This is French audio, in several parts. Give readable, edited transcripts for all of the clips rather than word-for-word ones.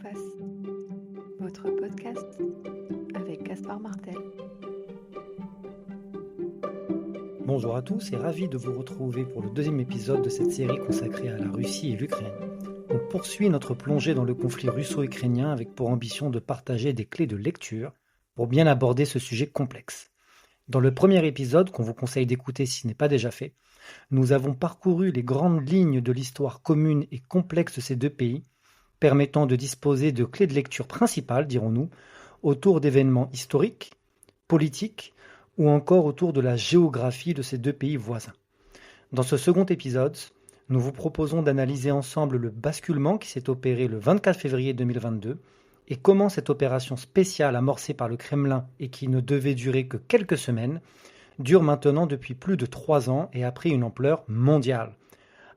face, votre podcast avec Gaspard Martel. Bonjour à tous et ravi de vous retrouver pour le deuxième épisode de cette série consacrée à la Russie et l'Ukraine. On poursuit notre plongée dans le conflit russo-ukrainien avec pour ambition de partager des clés de lecture pour bien aborder ce sujet complexe. Dans le premier épisode, qu'on vous conseille d'écouter si ce n'est pas déjà fait, nous avons parcouru les grandes lignes de l'histoire commune et complexe de ces deux pays, permettant de disposer de clés de lecture principales, dirons-nous, autour d'événements historiques, politiques ou encore autour de la géographie de ces deux pays voisins. Dans ce second épisode, nous vous proposons d'analyser ensemble le basculement qui s'est opéré le 24 février 2022 et comment cette opération spéciale amorcée par le Kremlin et qui ne devait durer que quelques semaines dure maintenant depuis plus de 3 ans et a pris une ampleur mondiale.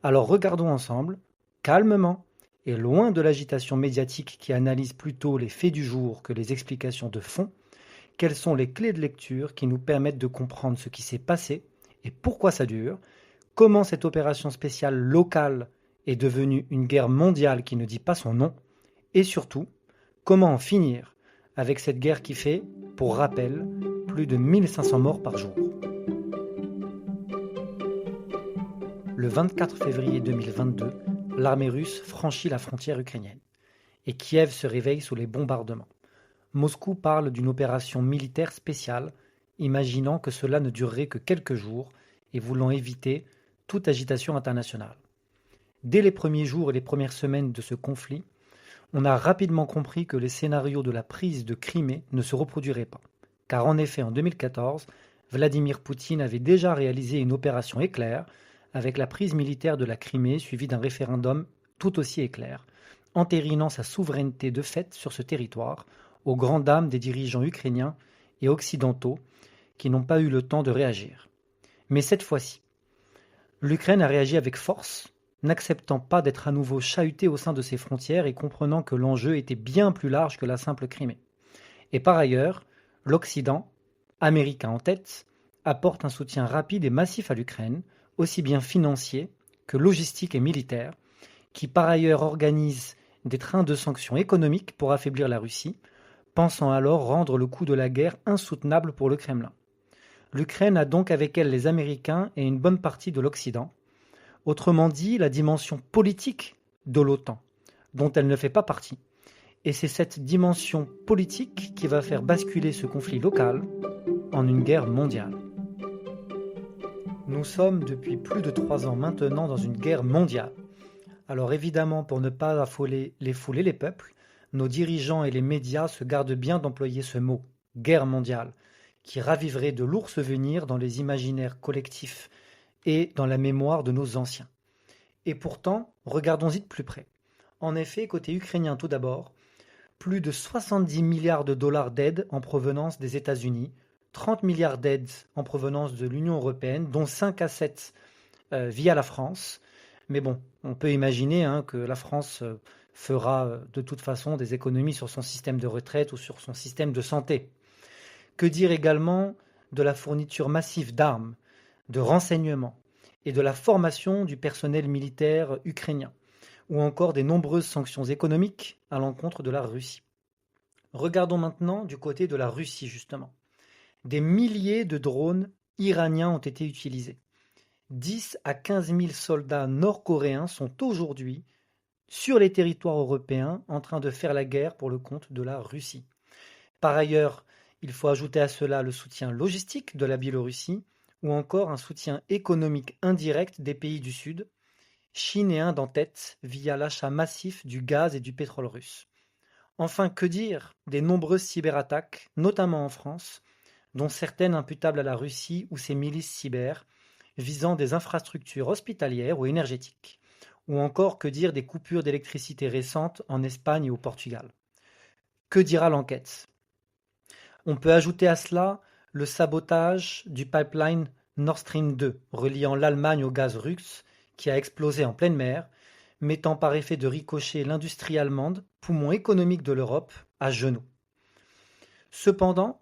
Alors regardons ensemble, calmement, et loin de l'agitation médiatique qui analyse plutôt les faits du jour que les explications de fond, quelles sont les clés de lecture qui nous permettent de comprendre ce qui s'est passé et pourquoi ça dure, comment cette opération spéciale locale est devenue une guerre mondiale qui ne dit pas son nom, et surtout, comment en finir avec cette guerre qui fait, pour rappel, plus de 1500 morts par jour. Le 24 février 2022, l'armée russe franchit la frontière ukrainienne et Kiev se réveille sous les bombardements. Moscou parle d'une opération militaire spéciale, imaginant que cela ne durerait que quelques jours et voulant éviter toute agitation internationale. Dès les premiers jours et les premières semaines de ce conflit, on a rapidement compris que les scénarios de la prise de Crimée ne se reproduiraient pas. Car en effet, en 2014, Vladimir Poutine avait déjà réalisé une opération éclair avec la prise militaire de la Crimée suivie d'un référendum tout aussi éclair, entérinant sa souveraineté de fait sur ce territoire, aux grandes dames des dirigeants ukrainiens et occidentaux qui n'ont pas eu le temps de réagir. Mais cette fois-ci, l'Ukraine a réagi avec force, n'acceptant pas d'être à nouveau chahutée au sein de ses frontières et comprenant que l'enjeu était bien plus large que la simple Crimée. Et par ailleurs, l'Occident, américain en tête, apporte un soutien rapide et massif à l'Ukraine, aussi bien financier que logistique et militaire, qui par ailleurs organise des trains de sanctions économiques pour affaiblir la Russie, pensant alors rendre le coût de la guerre insoutenable pour le Kremlin. L'Ukraine a donc avec elle les Américains et une bonne partie de l'Occident, autrement dit la dimension politique de l'OTAN, dont elle ne fait pas partie. Et c'est cette dimension politique qui va faire basculer ce conflit local en une guerre mondiale. Nous sommes depuis plus de 3 ans maintenant dans une guerre mondiale. Alors évidemment, pour ne pas affoler les foules et les peuples, nos dirigeants et les médias se gardent bien d'employer ce mot, guerre mondiale, qui raviverait de lourds souvenirs dans les imaginaires collectifs et dans la mémoire de nos anciens. Et pourtant, regardons-y de plus près. En effet, côté ukrainien tout d'abord, plus de 70 milliards de dollars d'aide en provenance des États-Unis, 30 milliards d'aides en provenance de l'Union européenne, dont 5 à 7 via la France. Mais bon, on peut imaginer que la France fera de toute façon des économies sur son système de retraite ou sur son système de santé. Que dire également de la fourniture massive d'armes, de renseignements et de la formation du personnel militaire ukrainien, ou encore des nombreuses sanctions économiques à l'encontre de la Russie. Regardons maintenant du côté de la Russie justement. Des milliers de drones iraniens ont été utilisés. 10 à 15 000 soldats nord-coréens sont aujourd'hui sur les territoires européens en train de faire la guerre pour le compte de la Russie. Par ailleurs, il faut ajouter à cela le soutien logistique de la Biélorussie ou encore un soutien économique indirect des pays du Sud, Chine et Inde en tête via l'achat massif du gaz et du pétrole russe. Enfin, que dire des nombreuses cyberattaques, notamment en France, dont certaines imputables à la Russie ou ses milices cyber, visant des infrastructures hospitalières ou énergétiques, ou encore que dire des coupures d'électricité récentes en Espagne et au Portugal. Que dira l'enquête ? On peut ajouter à cela le sabotage du pipeline Nord Stream 2, reliant l'Allemagne au gaz russe, qui a explosé en pleine mer, mettant par effet de ricochet l'industrie allemande, poumon économique de l'Europe, à genoux. Cependant,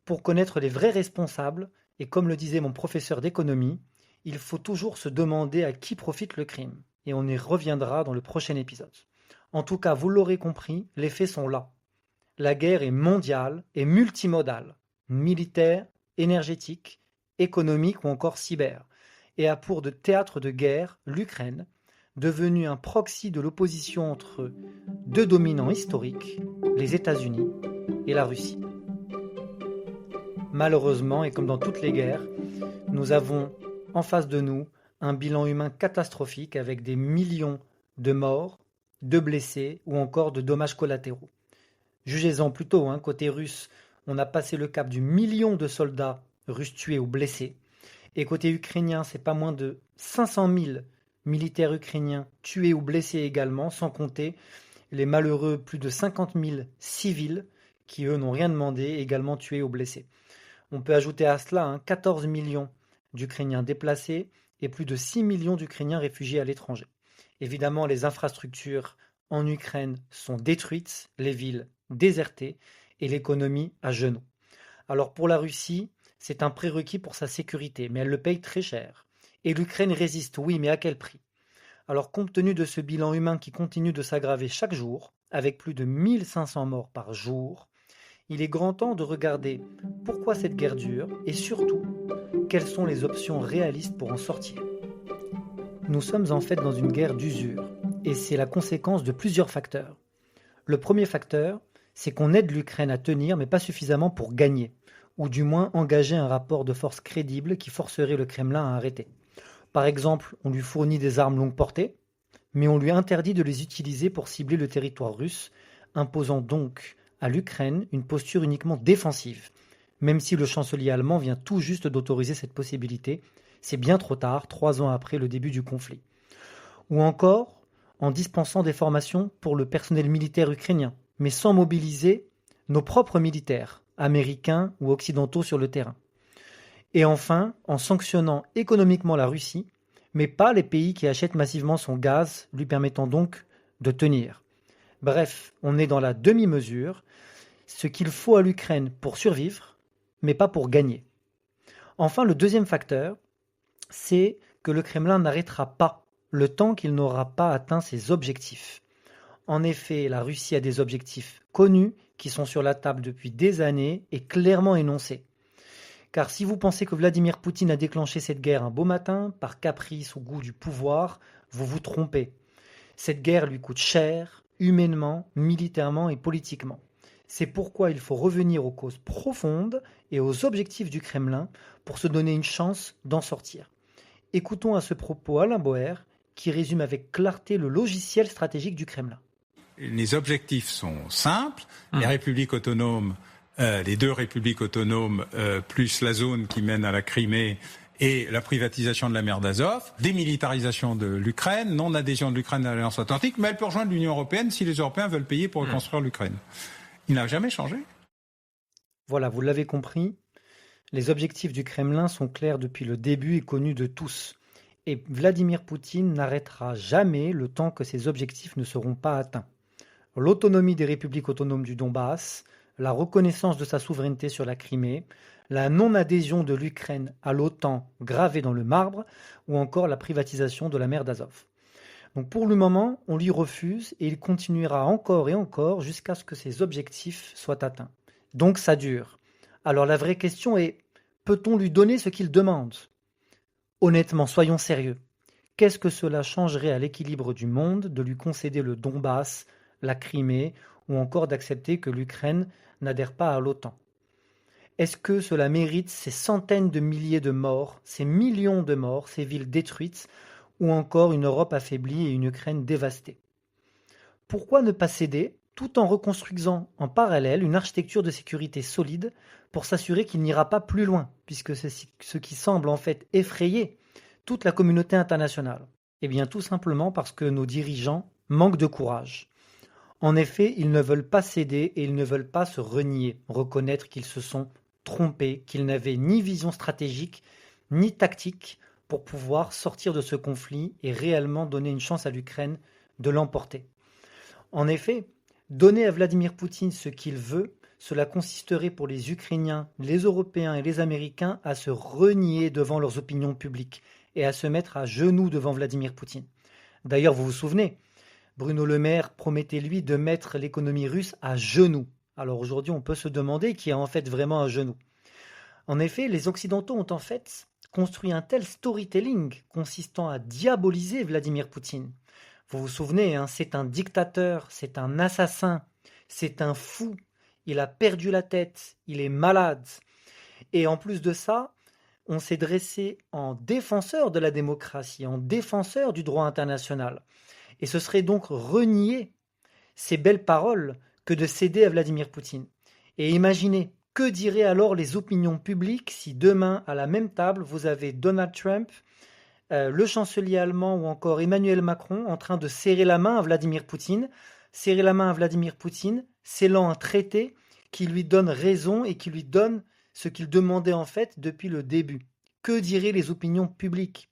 pour connaître les vrais responsables, et comme le disait mon professeur d'économie, il faut toujours se demander à qui profite le crime, et on y reviendra dans le prochain épisode. En tout cas, vous l'aurez compris, les faits sont là. La guerre est mondiale et multimodale, militaire, énergétique, économique ou encore cyber, et a pour de théâtre de guerre l'Ukraine, devenue un proxy de l'opposition entre deux dominants historiques, les États-Unis et la Russie. Malheureusement, et comme dans toutes les guerres, nous avons en face de nous un bilan humain catastrophique avec des millions de morts, de blessés ou encore de dommages collatéraux. Jugez-en plutôt, côté russe, on a passé le cap du million de soldats russes tués ou blessés. Et côté ukrainien, c'est pas moins de 500 000 militaires ukrainiens tués ou blessés également, sans compter les malheureux plus de 50 000 civils qui, eux, n'ont rien demandé, également tués ou blessés. On peut ajouter à cela 14 millions d'Ukrainiens déplacés et plus de 6 millions d'Ukrainiens réfugiés à l'étranger. Évidemment, les infrastructures en Ukraine sont détruites, les villes désertées et l'économie à genoux. Alors pour la Russie, c'est un prérequis pour sa sécurité, mais elle le paye très cher. Et l'Ukraine résiste, oui, mais à quel prix? Alors compte tenu de ce bilan humain qui continue de s'aggraver chaque jour, avec plus de 1500 morts par jour, il est grand temps de regarder pourquoi cette guerre dure et surtout, quelles sont les options réalistes pour en sortir. Nous sommes en fait dans une guerre d'usure, et c'est la conséquence de plusieurs facteurs. Le premier facteur, c'est qu'on aide l'Ukraine à tenir, mais pas suffisamment pour gagner, ou du moins engager un rapport de force crédible qui forcerait le Kremlin à arrêter. Par exemple, on lui fournit des armes longue portée, mais on lui interdit de les utiliser pour cibler le territoire russe, imposant donc à l'Ukraine une posture uniquement défensive. Même si le chancelier allemand vient tout juste d'autoriser cette possibilité, c'est bien trop tard, 3 ans après le début du conflit. Ou encore, en dispensant des formations pour le personnel militaire ukrainien, mais sans mobiliser nos propres militaires, américains ou occidentaux sur le terrain. Et enfin, en sanctionnant économiquement la Russie, mais pas les pays qui achètent massivement son gaz, lui permettant donc de tenir. Bref, on est dans la demi-mesure, ce qu'il faut à l'Ukraine pour survivre, mais pas pour gagner. Enfin, le deuxième facteur, c'est que le Kremlin n'arrêtera pas le temps qu'il n'aura pas atteint ses objectifs. En effet, la Russie a des objectifs connus qui sont sur la table depuis des années et clairement énoncés. Car si vous pensez que Vladimir Poutine a déclenché cette guerre un beau matin, par caprice ou goût du pouvoir, vous vous trompez. Cette guerre lui coûte cher, humainement, militairement et politiquement. C'est pourquoi il faut revenir aux causes profondes et aux objectifs du Kremlin pour se donner une chance d'en sortir. Écoutons à ce propos Alain Boer, qui résume avec clarté le logiciel stratégique du Kremlin. Les objectifs sont simples. Les républiques autonomes, les 2 républiques autonomes, plus la zone qui mène à la Crimée et la privatisation de la mer d'Azov, démilitarisation de l'Ukraine, non-adhésion de l'Ukraine à l'Alliance Atlantique, mais elle peut rejoindre l'Union européenne si les Européens veulent payer pour reconstruire l'Ukraine. Il n'a jamais changé. Voilà, vous l'avez compris, les objectifs du Kremlin sont clairs depuis le début et connus de tous. Et Vladimir Poutine n'arrêtera jamais le temps que ces objectifs ne seront pas atteints. L'autonomie des républiques autonomes du Donbass, la reconnaissance de sa souveraineté sur la Crimée, la non-adhésion de l'Ukraine à l'OTAN gravée dans le marbre, ou encore la privatisation de la mer d'Azov. Donc pour le moment, on lui refuse et il continuera encore et encore jusqu'à ce que ses objectifs soient atteints. Donc ça dure. Alors la vraie question est, peut-on lui donner ce qu'il demande ? Honnêtement, soyons sérieux. Qu'est-ce que cela changerait à l'équilibre du monde de lui concéder le Donbass, la Crimée, ou encore d'accepter que l'Ukraine n'adhère pas à l'OTAN ? Est-ce que cela mérite ces centaines de milliers de morts, ces millions de morts, ces villes détruites, ou encore une Europe affaiblie et une Ukraine dévastée? Pourquoi ne pas céder tout en reconstruisant en parallèle une architecture de sécurité solide pour s'assurer qu'il n'ira pas plus loin, puisque c'est ce qui semble en fait effrayer toute la communauté internationale? Eh bien tout simplement parce que nos dirigeants manquent de courage. En effet, ils ne veulent pas céder et ils ne veulent pas se renier, reconnaître qu'ils se sont trompés, qu'ils n'avaient ni vision stratégique, ni tactique pour pouvoir sortir de ce conflit et réellement donner une chance à l'Ukraine de l'emporter. En effet, donner à Vladimir Poutine ce qu'il veut, cela consisterait pour les Ukrainiens, les Européens et les Américains à se renier devant leurs opinions publiques et à se mettre à genoux devant Vladimir Poutine. D'ailleurs, vous vous souvenez, Bruno Le Maire promettait lui de mettre l'économie russe à genoux. Alors aujourd'hui, on peut se demander qui est en fait vraiment à genoux. En effet, les Occidentaux ont en fait construit un tel storytelling consistant à diaboliser Vladimir Poutine. Vous vous souvenez, hein, c'est un dictateur, c'est un assassin, c'est un fou, il a perdu la tête, il est malade. Et en plus de ça, on s'est dressé en défenseur de la démocratie, en défenseur du droit international. Et ce serait donc renier ces belles paroles que de céder à Vladimir Poutine. Et imaginez, que diraient alors les opinions publiques si demain, à la même table, vous avez Donald Trump, le chancelier allemand ou encore Emmanuel Macron en train de serrer la main à Vladimir Poutine, scellant un traité qui lui donne raison et qui lui donne ce qu'il demandait en fait depuis le début. Que diraient les opinions publiques?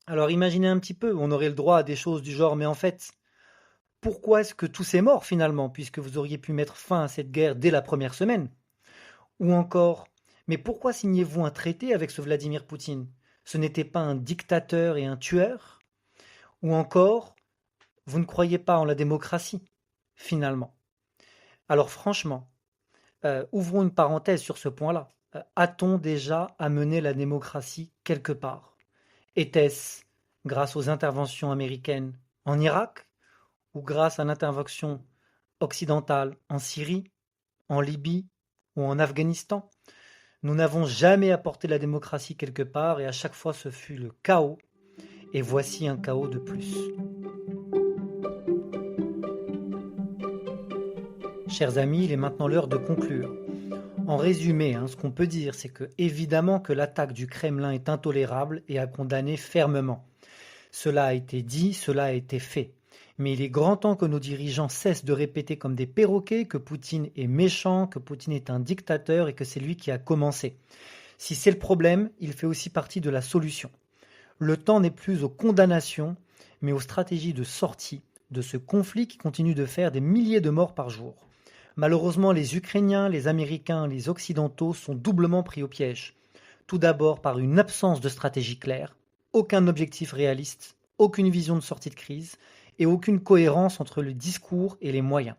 Alors imaginez un petit peu, on aurait le droit à des choses du genre, mais en fait, pourquoi est-ce que tout s'est mort finalement, puisque vous auriez pu mettre fin à cette guerre dès la première semaine? Ou encore, mais pourquoi signez-vous un traité avec ce Vladimir Poutine? Ce n'était pas un dictateur et un tueur? Ou encore, vous ne croyez pas en la démocratie, finalement? Alors franchement, ouvrons une parenthèse sur ce point-là. A-t-on déjà amené la démocratie quelque part? Était-ce grâce aux interventions américaines en Irak ou grâce à l'intervention occidentale en Syrie, en Libye ou en Afghanistan? Nous n'avons jamais apporté la démocratie quelque part et à chaque fois ce fut le chaos. Et voici un chaos de plus. Chers amis, il est maintenant l'heure de conclure. En résumé, ce qu'on peut dire, c'est que évidemment que l'attaque du Kremlin est intolérable et à condamner fermement. Cela a été dit, cela a été fait. Mais il est grand temps que nos dirigeants cessent de répéter comme des perroquets que Poutine est méchant, que Poutine est un dictateur et que c'est lui qui a commencé. Si c'est le problème, il fait aussi partie de la solution. Le temps n'est plus aux condamnations, mais aux stratégies de sortie de ce conflit qui continue de faire des milliers de morts par jour. Malheureusement, les Ukrainiens, les Américains, les Occidentaux sont doublement pris au piège. Tout d'abord par une absence de stratégie claire, aucun objectif réaliste, aucune vision de sortie de crise et aucune cohérence entre le discours et les moyens.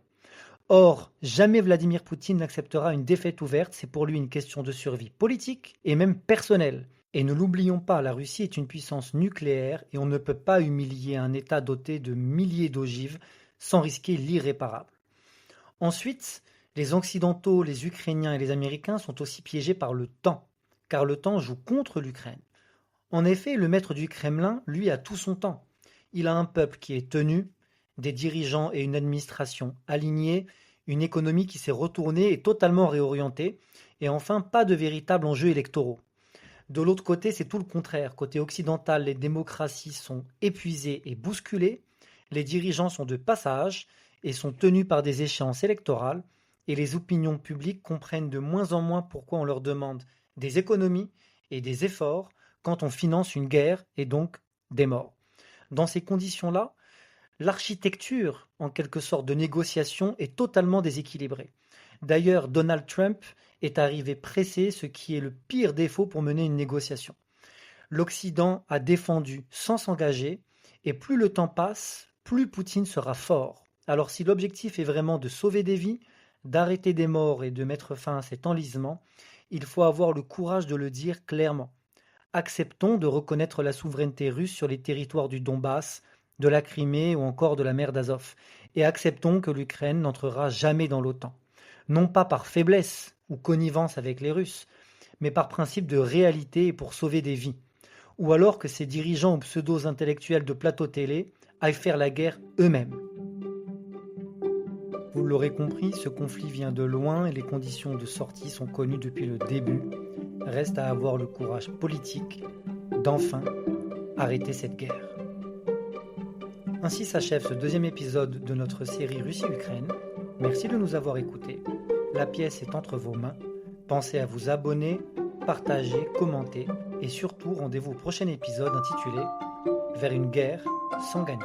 Or, jamais Vladimir Poutine n'acceptera une défaite ouverte, c'est pour lui une question de survie politique et même personnelle. Et ne l'oublions pas, la Russie est une puissance nucléaire et on ne peut pas humilier un État doté de milliers d'ogives sans risquer l'irréparable. Ensuite, les Occidentaux, les Ukrainiens et les Américains sont aussi piégés par le temps, car le temps joue contre l'Ukraine. En effet, le maître du Kremlin, lui, a tout son temps. Il a un peuple qui est tenu, des dirigeants et une administration alignés, une économie qui s'est retournée et totalement réorientée, et enfin pas de véritables enjeux électoraux. De l'autre côté, c'est tout le contraire. Côté occidental, les démocraties sont épuisées et bousculées, les dirigeants sont de passage et sont tenus par des échéances électorales, et les opinions publiques comprennent de moins en moins pourquoi on leur demande des économies et des efforts quand on finance une guerre et donc des morts. Dans ces conditions-là, l'architecture, en quelque sorte, de négociation est totalement déséquilibrée. D'ailleurs, Donald Trump est arrivé pressé, ce qui est le pire défaut pour mener une négociation. L'Occident a défendu sans s'engager, et plus le temps passe, plus Poutine sera fort. Alors si l'objectif est vraiment de sauver des vies, d'arrêter des morts et de mettre fin à cet enlisement, il faut avoir le courage de le dire clairement. Acceptons de reconnaître la souveraineté russe sur les territoires du Donbass, de la Crimée ou encore de la mer d'Azov, et acceptons que l'Ukraine n'entrera jamais dans l'OTAN. Non pas par faiblesse ou connivence avec les Russes, mais par principe de réalité et pour sauver des vies. Ou alors que ces dirigeants ou pseudo-intellectuels de plateau télé aillent faire la guerre eux-mêmes. Vous l'aurez compris, ce conflit vient de loin et les conditions de sortie sont connues depuis le début. Reste à avoir le courage politique d'enfin arrêter cette guerre. Ainsi s'achève ce deuxième épisode de notre série Russie-Ukraine. Merci de nous avoir écoutés. La pièce est entre vos mains. Pensez à vous abonner, partager, commenter et surtout rendez-vous au prochain épisode intitulé « Vers une guerre sans gagner ».